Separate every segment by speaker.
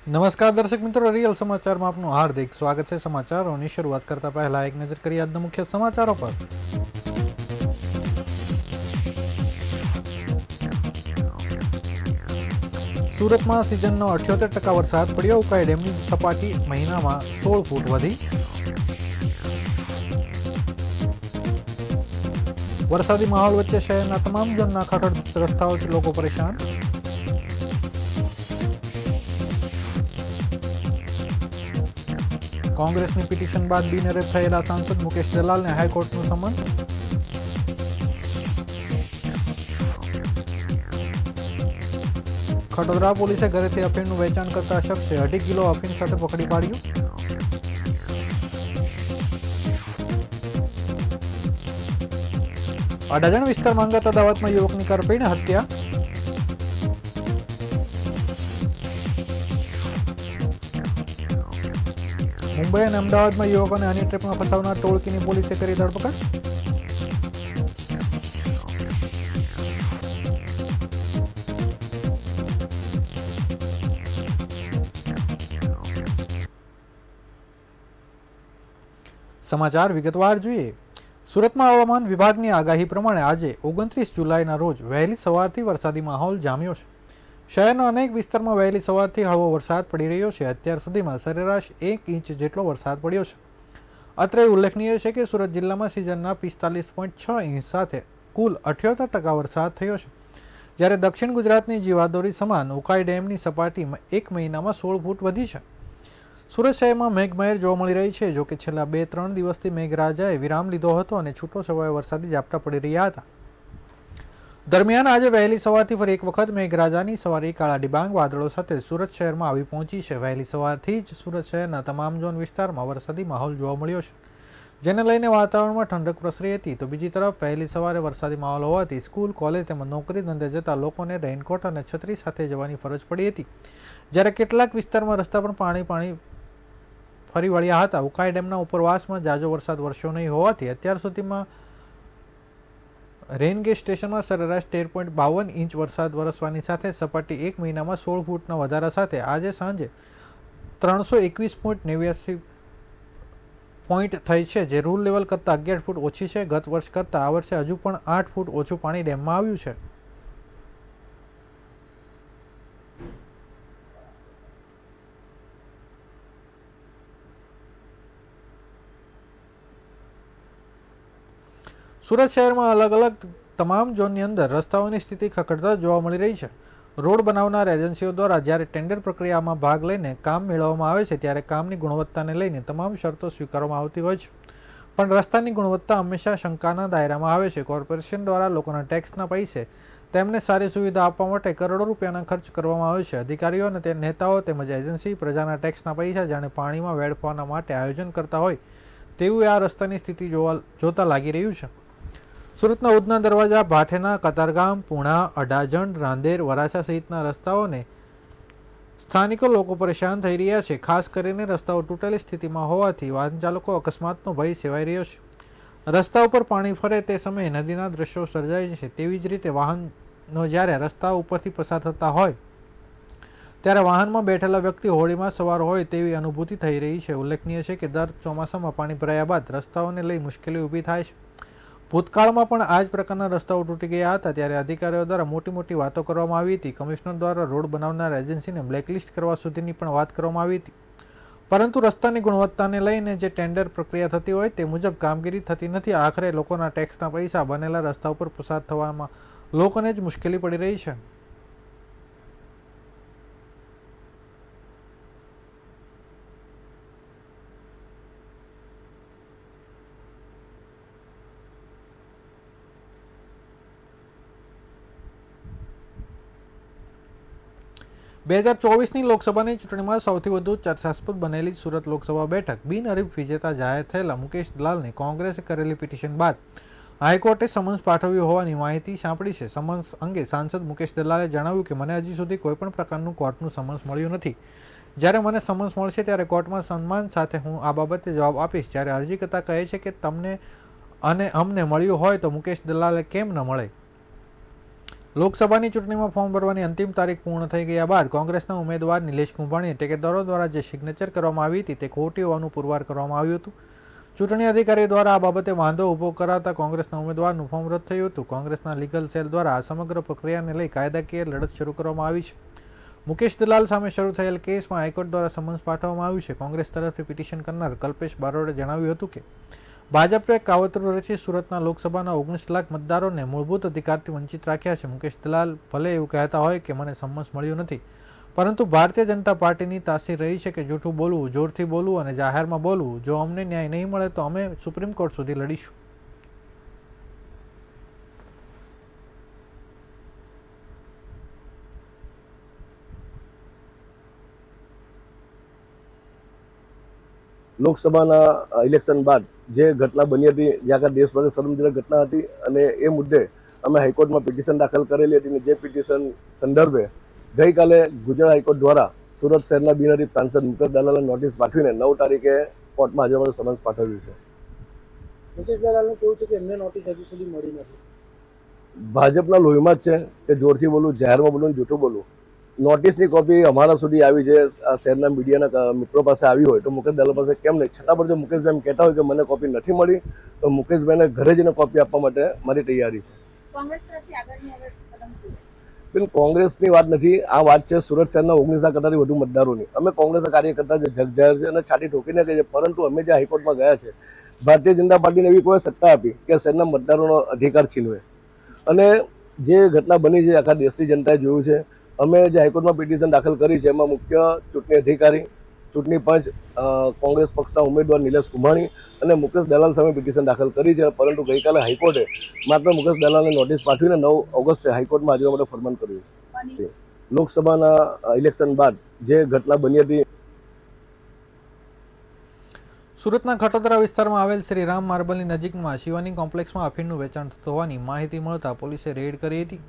Speaker 1: નમસ્કાર દર્શક મિત્રો, રિયલ સમાચારમાં આપનું હાર્દિક સ્વાગત છે। સમાચારોની શરૂઆત કરતા પહેલા એક નજર કરીએ આજના મુખ્ય સમાચારો પર। સુરતમાં સિઝનનો 78% વરસાદ પડ્યો। ઉકાઈ ડેમની સપાટી મહિનામાં 16 ફૂટ વધી। વરસાદી માહોલ વચ્ચે શહેરના તમામ ઝોનના ખખડધજ રસ્તાઓથી લોકો પરેશાન। કોંગ્રેસની પિટિશન બાદ બિનહરીફ થયેલા સાંસદ મુકેશ દલાલને હાઈકોર્ટનું સમન। ખટોદરા પોલીસે ઘરેથી અફીણનું વેચાણ કરતા શખ્સે 2.5 કિલો અફીણ સાથે પકડી પાડ્યું। અડાજણ વિસ્તારમાં અંગત અદાવતમાં યુવકની કરપીણ હત્યા। મુંબઈ અને અમદાવાદમાં યુવકોને હની ટ્રેપમાં ફસાવનાર ટોળકીની પોલીસે કરી ધરપકડ। સમાચાર વિગતવાર જોઈએ। સુરતમાં હવામાન વિભાગની આગાહી પ્રમાણે આજે 29 જુલાઈના રોજ વહેલી સવારથી વરસાદી માહોલ જામ્યો છે। શહેરના અનેક વિસ્તારમાં વહેલી સવારથી હળવો વરસાદ પડી રહ્યો છે। અત્યાર સુધીમાં સરેરાશ 1 ઇંચ જેટલો વરસાદ પડ્યો છે। અત્રે ઉલ્લેખનીય છે કે સુરત જિલ્લામાં સિઝનના 45.6 ઇંચ સાથે કુલ 78% વરસાદ થયો છે, જ્યારે દક્ષિણ ગુજરાતની જીવાદોરી સમાન ઉકાઈ ડેમની સપાટી એક મહિનામાં 16 ફૂટ વધી છે। સુરત શહેરમાં મેઘમહેર જોવા મળી રહી છે। જોકે છેલ્લા 2-3 દિવસથી મેઘરાજાએ વિરામ લીધો હતો અને છૂટો છવાયો વરસાદી ઝાપટા પડી રહ્યા હતા। દરમિયાન આજે વહેલી સવારથી ફરી એક વખત મેઘરાજાની સવારી કાળા ડિબાંગ વાદળો સાથે સુરત શહેરમાં આવી પહોંચી છે। વહેલી સવારથી જ સુરત શહેરના તમામ ઝોન વિસ્તારમાં વરસાદી માહોલ જોવા મળ્યો છે, જેને લઈને વાતાવરણમાં ઠંડક પ્રસરી હતી। તો બીજી તરફ વહેલી સવારે વરસાદી માહોલ હોવાથી સ્કૂલ, કોલેજ તેમજ નોકરી ધંધે જતા લોકોને રેઇનકોટ અને છત્રી સાથે જવાની ફરજ પડી હતી, જ્યારે કેટલાક વિસ્તારમાં રસ્તા પર પાણી ફરી વળ્યા હતા। ઉકાઈ ડેમના ઉપરવાસમાં ઝાઝો વરસાદ વરસ્યો નહીં હોવાથી અત્યાર સુધીમાં રેનગેટ સ્ટેશનમાં સરેરાશ 13.52 ઇંચ વરસાદ વરસવાની સાથે સપાટી એક મહિનામાં 16 ફૂટના વધારા સાથે આજે સાંજે 321.89 પોઈન્ટ થઈ છે, જે રૂલ લેવલ કરતાં 11 ફૂટ ઓછી છે। ગત વર્ષ કરતાં આ વર્ષે હજુ પણ 8 ફૂટ ઓછું પાણી ડેમમાં આવ્યું છે। સુરત શહેરમાં અલગ અલગ તમામ ઝોનની અંદર રસ્તાઓની સ્થિતિ ખખડધજ જોવા મળી રહી છે। રોડ બનાવનાર એજન્સીઓ દ્વારા જ્યારે ટેન્ડર પ્રક્રિયામાં ભાગ લઈને કામ મેળવવામાં આવે છે, ત્યારે કામની ગુણવત્તાને લઈને તમામ શરતો સ્વીકારવામાં આવતી હોય છે, પણ રસ્તાની ગુણવત્તા હંમેશા શંકાના દાયરામાં આવે છે। કોર્પોરેશન દ્વારા લોકોના ટેક્સના પૈસે તેમને સારી સુવિધા આપવા માટે કરોડો રૂપિયાના ખર્ચ કરવામાં આવે છે। અધિકારીઓ અને તે નેતાઓ તેમજ એજન્સી પ્રજાના ટેક્સના પૈસા જાણે પાણીમાં વેડફવાના માટે આયોજન કરતા હોય તેવું આ રસ્તાની સ્થિતિ જોતા લાગી રહ્યું છે। સુરતના ઉધના દરવાજા, ભાઠેના, કતારગામ, પૂણા, અડાજણ, રાંદેર, વરાછા સહિતના રસ્તાઓને સ્થાનિકો લોકો પરેશાન થઈ રહ્યા છે। ખાસ કરીને રસ્તાઓ તૂટેલી સ્થિતિમાં હોવાથી વાહન ચાલકો અકસ્માતનો ભય સેવાઈ રહ્યો છે। રસ્તા ઉપર પાણી ફરે તે સમયે નદીના દ્રશ્યો સર્જાય છે। તેવી જ રીતે વાહનો જ્યારે રસ્તા ઉપરથી પસાર થતા હોય ત્યારે વાહનમાં બેઠેલા વ્યક્તિ હોડીમાં સવાર હોય તેવી અનુભૂતિ થઈ રહી છે। ઉલ્લેખનીય છે કે દર ચોમાસામાં પાણી ભરાયા બાદ રસ્તાઓને લઈ મુશ્કેલી ઊભી થાય છે। ભૂતકાળમાં પણ આ જ પ્રકારના રસ્તાઓ તૂટી ગયા હતા, ત્યારે અધિકારીઓ દ્વારા મોટી વાતો કરવામાં આવી હતી। કમિશનર દ્વારા રોડ બનાવનાર એજન્સીને બ્લેકલિસ્ટ કરવા સુધીની પણ વાત કરવામાં આવી હતી, પરંતુ રસ્તાની ગુણવત્તાને લઈને જે ટેન્ડર પ્રક્રિયા થતી હોય તે મુજબ કામગીરી થતી નથી। આખરે લોકોના ટેક્સના પૈસા બનેલા રસ્તા ઉપર પસાર થવામાં લોકોને જ મુશ્કેલી પડી રહી છે। બે 2024ની લોકસભાની ચૂંટણીમાં સૌથી વધુ ચર્ચાસ્પદ બનેલી સુરત લોકસભા બેઠક બિનહરીફ વિજેતા જાહેર થયેલા મુકેશ દલાલને કોંગ્રેસે કરેલી પિટિશન બાદ હાઈકોર્ટે સમન્સ પાઠવ્યું હોવાની માહિતી સાંપડી છે। સમન્સ અંગે સાંસદ મુકેશ દલાલે જણાવ્યું કે મને હજી સુધી કોઈપણ પ્રકારનું કોર્ટનું સમન્સ મળ્યું નથી। જ્યારે મને સમન્સ મળશે ત્યારે કોર્ટમાં સન્માન સાથે હું આ બાબતે જવાબ આપીશ। જ્યારે અરજીકર્તા કહે છે કે તમને અને અમને મળ્યું હોય તો મુકેશ દલાલે કેમ ન મળે। લોકસભાની ચૂંટણીમાં ફોર્મ ભરવાની અંતિમ તારીખ પૂર્ણ થઈ ગયા બાદ કોંગ્રેસના ઉમેદવાર નિલેશ કુંભાણીએ ટેકેદારો દ્વારા જે સિગ્નેચર કરવામાં આવી હતી તે ખોટી હોવાનું પુરવાર કરવામાં આવ્યું હતું. ચૂંટણી અધિકારી દ્વારા આ બાબતે વાંધો ઊભો કરાતા કોંગ્રેસના ઉમેદવારનું ફોર્મ રદ થયું હતું. કોંગ્રેસના લીગલ સેલ દ્વારા આ સમગ્ર પ્રક્રિયાને લઈ કાયદાકીય લડત શરૂ કરવામાં આવી છે. મુકેશ દલાલ સામે શરૂ થયેલ કેસમાં હાઈકોર્ટ દ્વારા સમન્સ પાઠવવામાં આવ્યું છે. કોંગ્રેસ તરફથી પિટિશન કરનાર કલ્પેશ બારોડે જણાવ્યું હતું કે ભાજપે કાવતરું રચી સુરતના લોકસભાના 19 લાખ મતદારોને મૂળભૂત અધિકારથી વંચિત રાખ્યા છે. મુકેશ દલાલ ભલે એવું કહેતા હોય કે મને સમન્સ મળ્યું નથી, પરંતુ ભારતીય જનતા પાર્ટીની તાસીર રહી છે કે જૂઠું બોલવું, જોરથી બોલવું અને જાહેરમાં બોલવું. જો અમને ન્યાય નહીં મળે તો અમે સુપ્રીમ કોર્ટ સુધી લડીશું.
Speaker 2: લોકસભાના ઇલેક્શન બાદ જે ઘટના બની હતી, જ્યાં દેશભરની શરમજનક ઘટના હતી, અને એ મુદ્દે અમે હાઈકોર્ટમાં પિટિશન દાખલ કરેલી હતી. અને જે પિટિશન સંદર્ભે ગઈકાલે ગુજરાત હાઈકોર્ટ દ્વારા સુરત શહેરના બિનહરીફ સાંસદ મુકેશ દલાલને નોટિસ પાઠવીને 9 તારીખે કોર્ટમાં હાજર માટે સમન્સ પાઠવ્યું છે.
Speaker 3: મુકેશ દલાલનું કેવું છે કે એમને નોટિસ હજુ સુધી મળી નથી.
Speaker 2: ભાજપના લોહીમાં જ છે કે જોરથી બોલવું, જાહેરમાં બોલવું, જૂઠું બોલવું. નોટિસની કોપી અમારા સુધી આવી છે, શહેરના મીડિયાના મિત્રો પાસે આવી હોય તો મુકેશ દલાલ પાસે કેમ નહીં? છતાં પણ જો મુકેશભાઈ એમ કહેતા હોય કે મને કોપી નથી મળી, તો મુકેશભાઈને ઘરે જઈને કોપી આપવા માટે મારી તૈયારી છે. કોંગ્રેસની વાત નથી, આ વાત છે સુરત શહેરના 19 લાખ કરતાંથી વધુ મતદારોની. અમે કોંગ્રેસના કાર્યકર્તા જે જગજાહેર છે અને છાતી ઠોકીને કહીએ, પરંતુ અમે જે હાઈકોર્ટમાં ગયા છે, ભારતીય જનતા પાર્ટીને એવી કોઈ સત્તા આપી કે શહેરના મતદારોનો અધિકાર છીનવે. અને જે ઘટના બની છે આખા દેશની જનતાએ જોયું છે. અમે જે હાઈકોર્ટમાં પિટિશન દાખલ કરી છે એમાં મુખ્ય ચૂંટણી અધિકારી, ચૂંટણી પંચ, કોંગ્રેસ પક્ષના ઉમેદવાર નિલેશ કુંભાણી અને મુકેશ દલાલ સામે પિટિશન દાખલ કરી છે. પરંતુ ગઈકાલે હાઈકોર્ટે માત્ર મુકેશ દલાલને નોટિસ પાઠવીને 9 ઓગસ્ટે હાઈકોર્ટમાં હાજર માટે ફરમાન કર્યું છે. લોકસભાના ઇલેક્શન બાદ જે ઘટના બની હતી.
Speaker 1: સુરતના ખટોદરા વિસ્તારમાં આવેલ શ્રી રામ માર્બલની નજીકમાં શિવાની કોમ્પ્લેક્સમાં અફીણનું વેચાણ થતું હોવાની માહિતી મળતા પોલીસે રેડ કરી હતી.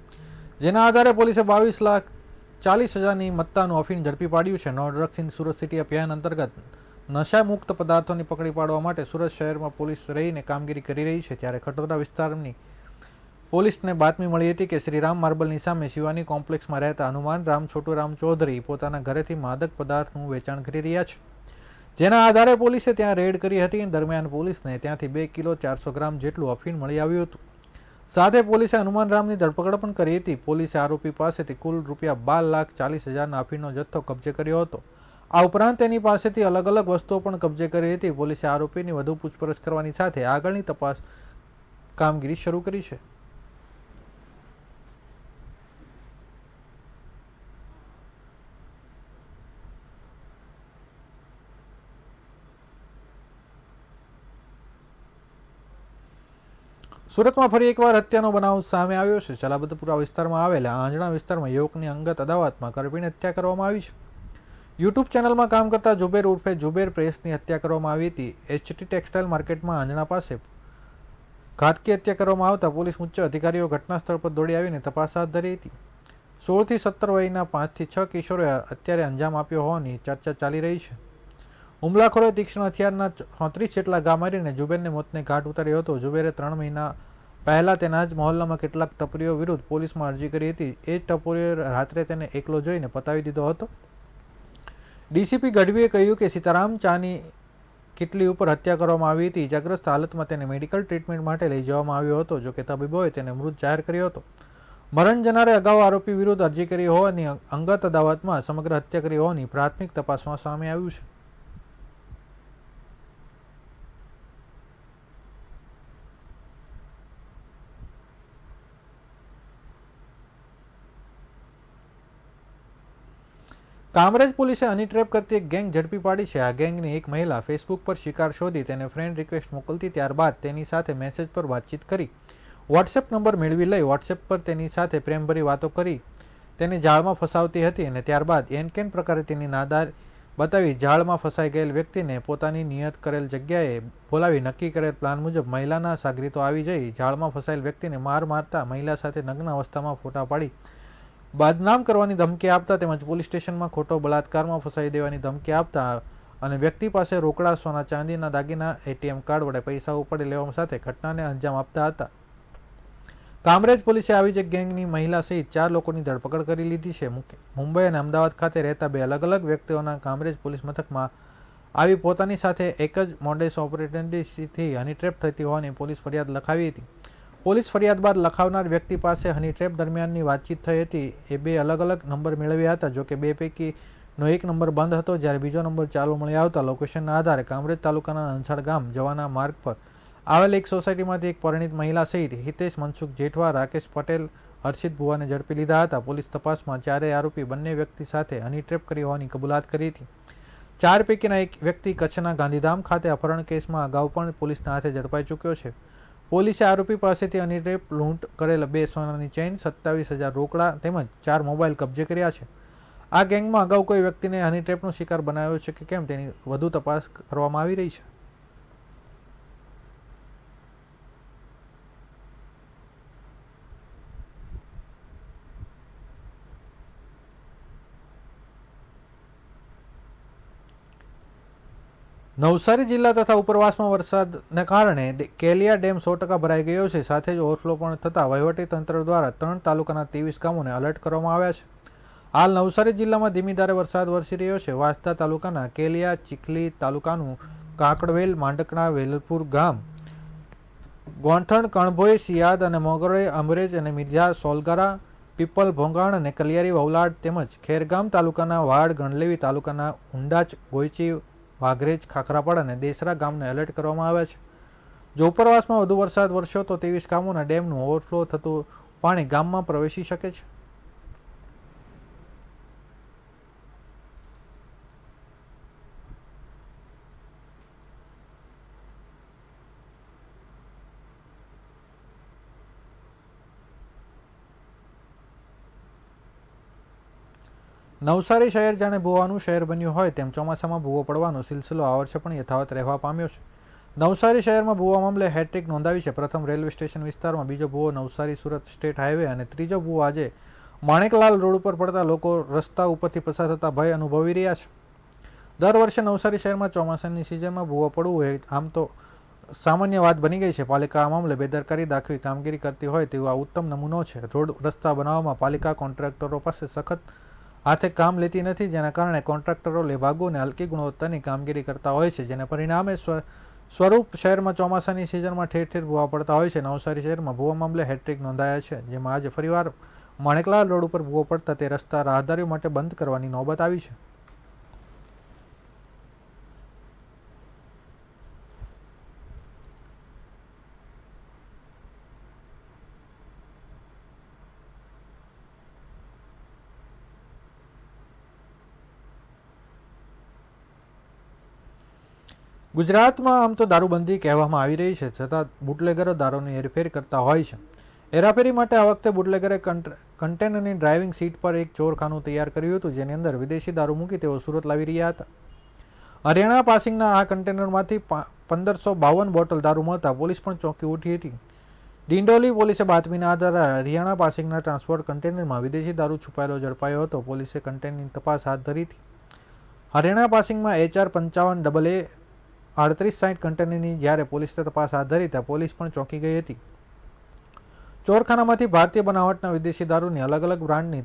Speaker 1: જેના આધારે પોલીસે 22,40,000ની મત્તાનું અફીણ ઝડપી પાડ્યું છે. No drugs in Surat city અભિયાન અંતર્ગત નશામુક્ત પદાર્થોની પકડી પાડવા માટે સુરત શહેરમાં પોલીસ રહીને કામગીરી કરી રહી છે. ત્યારે ખટોદરા વિસ્તારની પોલીસને બાતમી મળી હતી કે શ્રી રામ માર્બલની સામે શિવાની કોમ્પ્લેક્સમાં રહેતા હનુમાન રામ છોટુરામ ચૌધરી પોતાના ઘરેથી માદક પદાર્થનું વેચાણ કરી રહ્યા છે. જેના આધારે પોલીસે ત્યાં રેડ કરી હતી. દરમિયાન પોલીસને ત્યાંથી 2 કિલો 400 ગ્રામ જેટલું અફીણ મળી આવ્યું હતું. સાથે પોલીસે હનુમાન રામની ધરપકડ પણ કરી હતી. પોલીસે આરોપી પાસેથી કુલ ₹12,40,000ના અફીણનો જથ્થો કબજે કર્યો હતો. આ ઉપરાંત તેની પાસેથી અલગ અલગ વસ્તુઓ પણ કબજે કરી હતી. પોલીસે આરોપીની વધુ પૂછપરછ કરવાની સાથે આગળની તપાસ કામગીરી શરૂ કરી છે. સુરતમાં ફરી એકવાર હત્યાનો બનાવ સામે આવ્યો છે. ચલાબતપુરા વિસ્તારમાં આવેલા આંજણા વિસ્તારમાં યુવકની અંગત અદાવતમાં કરપીને હત્યા કરવામાં આવી છે. યુટ્યુબ ચેનલમાં કામ કરતા જુબેર ઉર્ફે જુબેર પ્રેસની હત્યા કરવામાં આવી હતી. HT ટેક્સટાઇલ માર્કેટમાં આંજણા પાસે ઘાતકી હત્યા કરવામાં આવતા પોલીસ ઉચ્ચ અધિકારીઓ ઘટના સ્થળ પર દોડી આવીને તપાસ હાથ ધરી હતી. 16 થી 17 વયના 5 થી 6 કિશોરોએ અત્યારે અંજામ આપ્યો હોવાની ચર્ચા ચાલી રહી છે. હુમલાખોરોએ તીક્ષ્ણ હથિયારના 34 જેટલા ઘા મારીને જુબેરને મોતને ઘાટ ઉતાર્યો હતો. જુબેરે 3 મહિના પહેલા તેના જ મહોલ્લામાં કેટલાક ટપરીઓ વિરુદ્ધ પોલીસમાં અરજી કરી હતી. એ જ ટપરીઓએ રાત્રે તેને એકલો જોઈને પતાવી દીધો હતો. ડીસીપી ગઢવીએ કહ્યું કે સીતારામ ચાની કિટલી ઉપર હત્યા કરવામાં આવી હતી. ઇજાગ્રસ્ત હાલતમાં તેને મેડિકલ ટ્રીટમેન્ટ માટે લઈ જવામાં આવ્યો હતો. જોકે તબીબોએ તેને મૃત જાહેર કર્યો હતો. મરણ જનારે અગાઉ આરોપી વિરુદ્ધ અરજી કરી હોવાની અંગત અદાવતમાં સમગ્ર હત્યા કરી હોવાની પ્રાથમિક તપાસમાં સામે આવ્યું છે. કામરેજ પોલીસે હની ટ્રેપ કરતી એક ગેંગ ઝડપી પાડી છે. આ ગેંગની એક મહિલા ફેસબુક પર શિકાર શોધી તેને ફ્રેન્ડ રિક્વેસ્ટ મોકલતી, ત્યારબાદ તેની સાથે મેસેજ પર વાતચીત કરી, વોટ્સએપ નંબર મેળવી લઈ વોટ્સએપ પર તેની સાથે પ્રેમભરી વાતો કરી તેને જાળમાં ફસાવતી હતી અને ત્યારબાદ એનકેન પ્રકારે તેની નાદારી બતાવી જાળમાં ફસાઈ ગયેલ વ્યક્તિને પોતાની નિયત કરેલ જગ્યાએ બોલાવી નક્કી કરેલ પ્લાન મુજબ મહિલાના સાગરીતો આવી જઈ જાળમાં ફસાયેલ વ્યક્તિને મારતા મહિલા સાથે નગ્ન અવસ્થામાં ફોટા પાડી બદનામ કરવાની ધમકી આપતા તેમજ પોલીસ સ્ટેશનમાં ખોટો બળાત્કારમાં ફસાઈ દેવાની ધમકી આપતા અને વ્યક્તિ પાસે રોકડા, સોના, ચાંદીના દાગીના, ATM કાર્ડ વડે પૈસા ઉપાડી લેવા સાથે ઘટનાને અંજામ આપતા હતા. કામરેજ પોલીસે આવી જ ગેંગની મહિલા સહિત 4 લોકોની ધરપકડ કરી લીધી છે. મુંબઈ અને અમદાવાદ ખાતે રહેતા 2 અલગ અલગ વ્યક્તિઓના કામરેજ પોલીસ મથકમાં આવી પોતાની સાથે એક જ મોડેસ ઓપરેટન્ડીથી હની ટ્રેપ થતી હોવાની પોલીસ ફરિયાદ લખાવી હતી. પોલીસ ફરિયાદ બાદ લખાવનાર વ્યક્તિ પાસે હની ટ્રેપ દરમિયાનની વાતચીત થઈ હતી. એ 2 અલગ અલગ નંબર મેળવ્યા હતા. જોકે 2 પૈકીનો એક નંબર બંધ હતો, જ્યારે બીજો નંબર ચાલુ મળી આવતા લોકેશનના આધારે કામરેજ તાલુકાના અંસાડ ગામ જવાના માર્ગ પર આવેલ એક સોસાયટીમાંથી એક પરિણીત મહિલા સહિત હિતેશ મનસુખ જેઠવા, રાકેશ પટેલ, હર્ષિત ભુવાને ઝડપી લીધા હતા. પોલીસ તપાસમાં ચારેય આરોપી બંને વ્યક્તિ સાથે હની ટ્રેપ કરી હોવાની કબૂલાત કરી હતી. 4 પૈકીના એક વ્યક્તિ કચ્છના ગાંધીધામ ખાતે અપહરણ કેસમાં અગાઉ પણ પોલીસના હાથે ઝડપાઈ ચૂક્યો છે. પોલીસે આરોપી પાસેથી હની ટ્રેપ, લૂંટ કરેલ 2 સોનાની ચેઇન, 27,000 રોકડા તેમજ 4 મોબાઈલ કબજે કર્યા છે. આ ગેંગમાં અગાઉ કોઈ વ્યક્તિને હની ટ્રેપનો શિકાર બનાવ્યો છે કે કેમ તેની વધુ તપાસ કરવામાં આવી રહી છે. નવસારી જિલ્લા તથા ઉપરવાસમાં વરસાદને કારણે કેલિયા ડેમ 100% ભરાઈ ગયો છે. સાથે જ ઓવરફ્લો પણ થતાં વહીવટીતંત્ર દ્વારા 3 તાલુકાના 23 ગામોને એલર્ટ કરવામાં આવ્યા છે. હાલ નવસારી જિલ્લામાં ધીમી ધારે વરસાદ વરસી રહ્યો છે. વાંસદા તાલુકાના કેલિયા, ચીખલી તાલુકાનું કાકડવેલ, માંડકણા, વેલપુર ગામ, ગોંઠણ, કણભોઈ, સિયાદ અને મોગરોઈ, અમરેજ અને મિર્ઝા, સોલગારા, પીપલ, ભોંગાણ અને કલિયારી, વવલાડ તેમજ ખેરગામ તાલુકાના વાડ, ગણલેવી તાલુકાના ઉંડાચ, ગોયચી, વાઘરેજ, ખાખરાપડ અને દેસરા ગામને એલર્ટ કરવામાં આવ્યા છે. જો ઉપરવાસમાં વધુ વરસાદ વરસ્યો તો 23 ગામોના ડેમનું ઓવરફ્લો થતું પાણી ગામમાં પ્રવેશી શકે છે. નવસારી શહેર જાણે ભૂવાનું શહેર બન્યું હોય તેમ ચોમાસામાં ભૂવો પડવાનો સિલસિલો આ વર્ષે પણ યથાવત રહેવા પામ્યો છે. નવસારી શહેરમાં ભૂવા મામલે હેટ્રિક નોંધાવી છે. પ્રથમ રેલવે સ્ટેશન વિસ્તારમાં, બીજો ભૂવો નવસારી સુરત સ્ટેટ હાઈવે અને ત્રીજો ભૂવો આજે માણેકલાલ રોડ ઉપર પડતા લોકો રસ્તા ઉપરથી પસાર થતા ભય અનુભવી રહ્યા છે. દર વર્ષે નવસારી શહેરમાં ચોમાસાની સિઝનમાં ભૂવો પડવું એ આમ તો સામાન્ય વાત બની ગઈ છે. પાલિકા આ મામલે બેદરકારી દાખવી કામગીરી કરતી હોય તેવો આ ઉત્તમ નમૂનો છે. રોડ રસ્તા બનાવવામાં પાલિકા કોન્ટ્રાક્ટરો પાસે સખત હાથે કામ લેતી નથી, જેના કારણે કોન્ટ્રાક્ટરો લેભાગુ અને હલકી ગુણવત્તાની કામગીરી કરતા હોય છે, જેને પરિણામે સ્વરૂપ શહેરમાં ચોમાસાની સિઝનમાં ઠેર ઠેર ભૂવા પડતા હોય છે. નવસારી શહેરમાં ભૂવા મામલે હેટ્રિક નોંધાયા છે, જેમાં આજે ફરીવાર માણેકલાલ રોડ ઉપર ભૂવો પડતા તે રસ્તા રાહદારીઓ માટે બંધ કરવાની નોબત આવી છે. ગુજરાતમાં આમ તો દારૂબંધી કહેવામાં આવી રહી છે, છતાં બુટલેગરો દારૂની હેરફેર કરતા હોય છે. હેરાફેરી માટે આ વખતે બુટલેગરે કન્ટેનરની ડ્રાઇવિંગ સીટ પર એક ચોરખાનું તૈયાર કર્યું હતું, જેની અંદર વિદેશી દારૂ મૂકી તેઓ સુરત લાવી રહ્યા હતા. હરિયાણા પાસિંગના આ કન્ટેનરમાંથી 1552 બોટલ દારૂ મળતા પોલીસ પણ ચોંકી ઉઠી હતી. ડિંડોલી પોલીસે બાતમીના આધારે હરિયાણા પાસિંગના ટ્રાન્સપોર્ટ કન્ટેનરમાં વિદેશી દારૂ છુપાયેલો ઝડપાયો હતો. પોલીસે કન્ટેનરની તપાસ હાથ ધરી હતી. હરિયાણા પાસિંગમાં HR 55AA 3860 કન્ટેનરની જ્યારે પોલીસે તપાસ હાથ ધરી ત્યાં પોલીસ પણ ચોંકી ગઈ હતી. ચોરખાનામાંથી ભારતીય બનાવટના વિદેશી દારૂની અલગ અલગ બ્રાન્ડની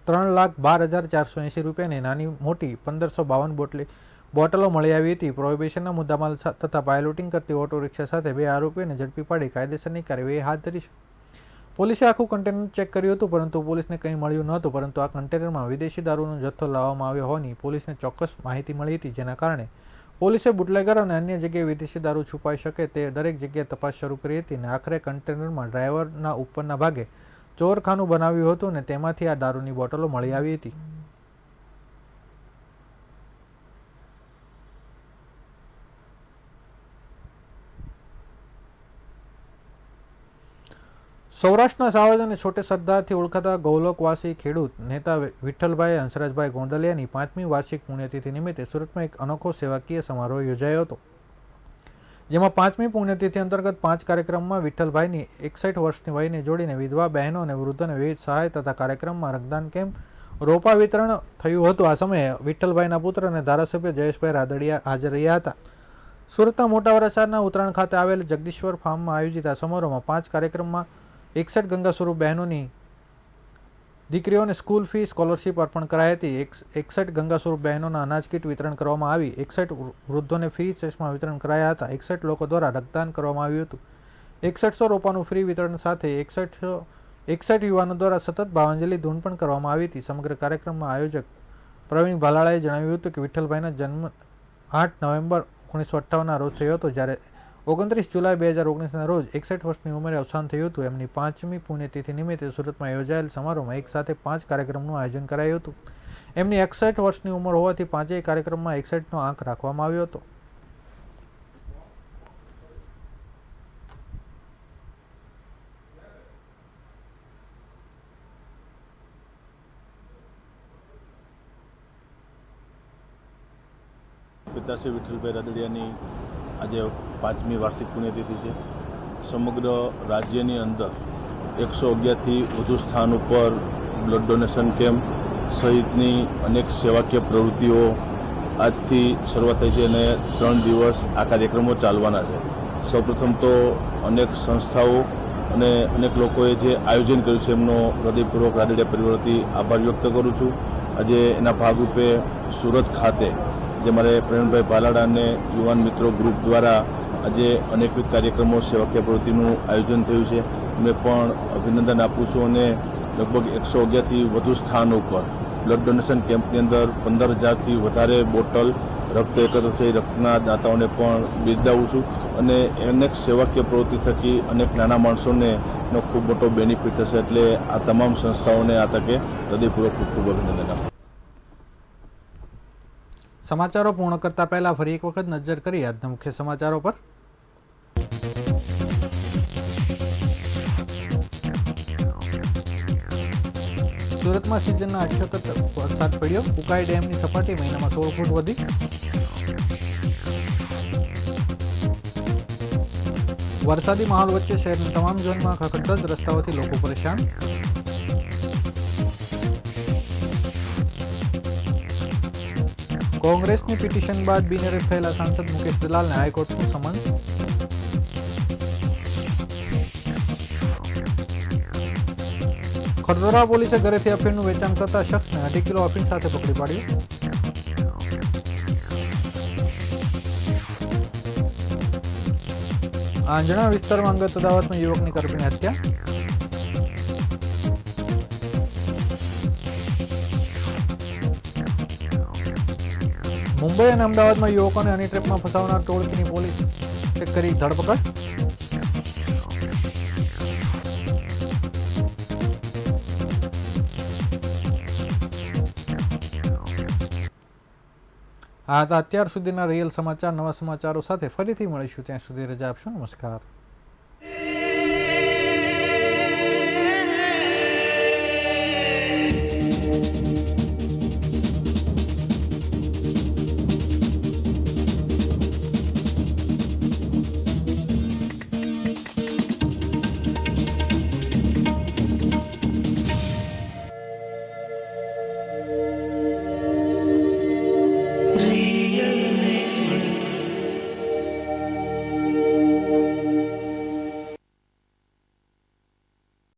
Speaker 1: 3,12,480 રૂપિયાની નાની મોટી 1552 બોટલો મળી આવી હતી. પ્રોહિબિશનના મુદ્દામાલ તથા પાયલોટિંગ કરતી ઓટો રિક્ષા સાથે 2 આરોપીઓને ઝડપી પાડી કાયદેસરની કાર્યવાહી હાથ ધરી છે. પોલીસે આખું કન્ટેનર ચેક કર્યું હતું, પરંતુ પોલીસને કંઈ મળ્યું નહોતું. પરંતુ આ કન્ટેનરમાં વિદેશી દારૂનો જથ્થો લાવવામાં આવ્યો હોવાની પોલીસને ચોક્કસ માહિતી મળી હતી, જેના કારણે પોલીસે બુટલેગર અને અન્ય જગ્યાએ વિદેશી દારૂ છુપાઈ શકે તે દરેક જગ્યાએ તપાસ શરૂ કરી હતી અને આખરે કન્ટેનરમાં ડ્રાઈવરના ઉપરના ભાગે ચોરખાનું બનાવ્યું હતું અને તેમાંથી આ દારૂની બોટલો મળી આવી હતી. સૌરાષ્ટ્રના સાવજ અને છોટે સરદારથી ઓળખાતા ગૌલોકવાસી ખેડૂત નેતા વિઠ્ઠલભાઈ હંસરાજભાઈ ગોંડલિયાની 5મી વાર્ષિક પુણ્યતિથિ નિમિત્તે સુરતમાં એક અનોખો સેવાકીય સમારોહ યોજાયો હતો, જેમાં 5મી પુણ્યતિથિ અંતર્ગત 5 કાર્યક્રમમાં વિઠ્ઠલભાઈની 61 વર્ષની વયને જોડીને વિધવા બહેનો અને વૃદ્ધોને વિવિધ સહાય તથા કાર્યક્રમમાં રક્તદાન કેમ્પ, રોપા વિતરણ થયું હતું. આ સમયે વિઠ્ઠલભાઈના પુત્ર અને ધારાસભ્ય જયેશભાઈ રાદડિયા હાજર રહ્યા હતા. સુરતના મોટા વરાછાના ઉત્તરાયણ ખાતે આવેલ જગદીશ્વર ફાર્મમાં આયોજિત આ સમારોહમાં 5 કાર્યક્રમમાં 61 ગંગા સ્વરૂપ બહેનોની દીકરીઓને સ્કૂલ ફી સ્કોલરશીપ અર્પણ કરાઈ હતી. 61 ગંગા સ્વરૂપ બહેનોના અનાજ કીટ વિતરણ કરવામાં આવી. 61 વૃદ્ધોને ફ્રી ચશ્મા વિતરણ કરાયા હતા. 61 લોકો દ્વારા રક્તદાન કરવામાં આવ્યું હતું. 6100 રોપાનું ફ્રી વિતરણ સાથે 61 યુવાનો દ્વારા સતત ભાવાંજલિ ધૂન પણ કરવામાં આવી હતી. સમગ્ર કાર્યક્રમમાં આયોજક પ્રવીણ ભાલાળાએ જણાવ્યું હતું કે વિઠ્ઠલભાઈના જન્મ 8 નવેમ્બર 1958ના રોજ થયો હતો, જ્યારે 29 જુલાઈ 2019ના રોજ 61 વર્ષની ઉંમરે અવસાન થયું હતું. એમની 5મી પુણ્યતિથિ નિમિત્તે સુરતમાં યોજાયેલ સમારોહમાં એક સાથે 5 કાર્યક્રમનું આયોજન કરાયું હતું. એમની 61 વર્ષની ઉંમર હોવાથી 5 કાર્યક્રમમાં 61નો આંક રાખવામાં આવ્યો હતો.
Speaker 4: પિતાશ્રી વિઠ્ઠલભાઈ રાદડિયાની આજે 5મી વાર્ષિક પુણ્યતિથિ છે. સમગ્ર રાજ્યની અંદર 111થી વધુ સ્થાન ઉપર બ્લડ ડોનેશન કેમ્પ સહિતની અનેક સેવાકીય પ્રવૃત્તિઓ આજથી શરૂઆત થઈ છે અને 3 દિવસ આ કાર્યક્રમો ચાલવાના છે. સૌપ્રથમ તો અનેક સંસ્થાઓ અને અનેક લોકોએ જે આયોજન કર્યું છે એમનો હૃદયપૂર્વક રાદડિયા પરિવાર વતી આભાર વ્યક્ત કરું છું. આજે એના ભાગરૂપે સુરત ખાતે જે મારે પ્રવીણભાઈ ભાલાળા અને યુવાન મિત્રો ગ્રુપ દ્વારા આજે અનેકવિધ કાર્યક્રમો સેવાકીય પ્રવૃત્તિનું આયોજન થયું છે. મેં પણ અભિનંદન આપું છું અને લગભગ 111થી વધુ સ્થાન ઉપર બ્લડ ડોનેશન કેમ્પની અંદર 15,000થી વધારે બોટલ રક્ત એકત્ર થઈ રક્તના દાતાઓને પણ બિરદાવું છું અને અનેક સેવાકીય પ્રવૃત્તિ થકી અનેક નાના માણસોને એનો ખૂબ મોટો બેનિફિટ થશે. એટલે આ તમામ સંસ્થાઓને આ તકે હૃદયપૂર્વક ખૂબ ખૂબ અભિનંદન આપું.
Speaker 1: સમાચારો પૂર્ણ કરતા પહેલા ફરી એક વખત નજર કરી આજના મુખ્ય સમાચારો પર. સુરતમાં સિઝનના 78 વરસાદ પડ્યો. ઉકાઈ ડેમની સપાટી મહિનામાં 16 ફૂટ વધી. વરસાદી માહોલ વચ્ચે શહેરના તમામ ઝોનમાં ખખડધજ રસ્તાઓથી લોકો પરેશાન. કોંગ્રેસની પિટિશન બાદ બિનહરીફ થયેલા સાંસદ મુકેશ દલાલને હાઈકોર્ટનું સમન્સ. ખરદરા પોલીસે ઘરેથી અફીણનું વેચાણ કરતા શખ્સને 2.5 કિલો અફીણ સાથે પકડી પાડ્યો. આંજણા વિસ્તારમાં અંગત અદાવતમાં યુવકની કરપીને હત્યા. મુંબઈ અને અમદાવાદમાં યુવકોને હની ટ્રેપમાં ફસાવનાર ટોળકીની પોલીસે કરી ધરપકડ. આ હતા અત્યાર સુધીના રિયલ સમાચાર. નવા સમાચારો સાથે ફરીથી મળીશું. ત્યાં સુધી રજા આપશો. નમસ્કાર.